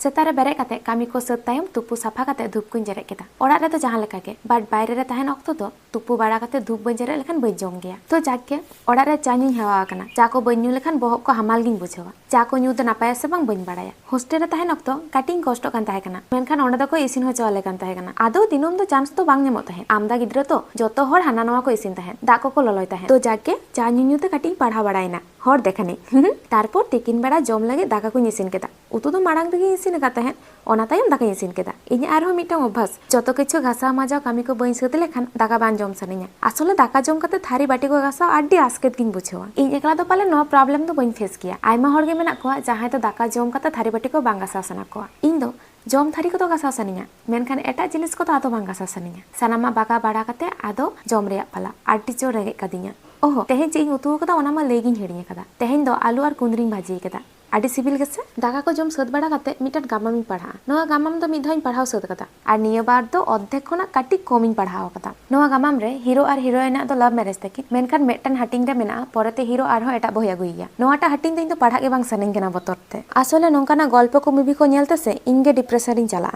सेतारे बेरे काते कामी को सत तायम तुपु साफा काते धूप को जेरेद केदा। ओड़ा रे तो जहां लेका गे बाट बायरे रे तहन ऑक्तो तो तुपु बाड़ा काते धूप बन जेरेद लेखान बई जम गया। तो जाके ओड़ा रे चा ᱧᱩᱧ हेवा आकना। चा को बई ᱧᱩ लेखान बहक को हमाल गिन बुझावा। चा को ᱧᱩ द नापाय से बांग बई बाड़ाया। हॉस्टेल रे तहन ऑक्तो काटिंग कष्ट कान ताहे कना। मेनखान ओंडे दो को इसिन हो चले कान ताहे कना। आदो दिनोम दो चांस तो बांग ᱧᱟᱢᱚᱜ ताहे। आमदा गिद्रा तो जतो हर हाना नवा को इसिन ताहे। दा को ललय ताहे। तो जाके चा ᱧᱩ ते काटिंग पढ़ा बाड़ायना। हर देखाने तारपर तिकिन बेड़ा जम लगे दाका को इसिन केदा। उतु दो माड़ांग रेगे इसिन का ताहे। ओना तायम दाका इसिन केदा। इᱧ आरो मिटांग अभ्यास जतो किछु घासा माजाव कामी को बई सत लेखान दाका बांग जम सानिया। आसले दाका जम काते थारी बाटी को घासा आडी आस्केत गिन बुझावा। इᱧ एकला दो पाले नो प्रॉब्लम तो बई फेस किया। आयमा हर गे मेना कोआ जहां तो दाका जम काते थारी बाटी को बांग घासा साना कोआ। इñ दो जम थारी को तो घासा सानिया। मेनखान एटा जिनिस को तो आदो बांग घासा सानिया। सानामा बागा बाड़ा काते आदो जम रेया पाला आडी चो रेगे कादिया। ओहो तेहें चे उतु कदा ओना मा लेगिन हेडिया कदा। तेहें दो आलू और कुंदरिंग भाजी कदा। आडी सिबिल गेसे दाका को जम सद बाड़ा काते मिटान गामाम पढ़ा। नोवा गामाम दो मिधाइन पढ़ाव सद कदा। आर निया बार दो अद्धेक खना काटी कमिन पढ़ाव कदा। नोवा गामाम रे हीरो और हीरोइन दो लव मैरिज तकी मेनखान मेटन हाटिंग रे मेना परते हीरो आर एटा बही अगुइया। नोवाटा हाटिंग दो पढ़ा के बांग सनिंग केना बतरते। आसले नोंकाना गल्प को मुभि को नेलते से इंगे डिप्रेशन रिन चला।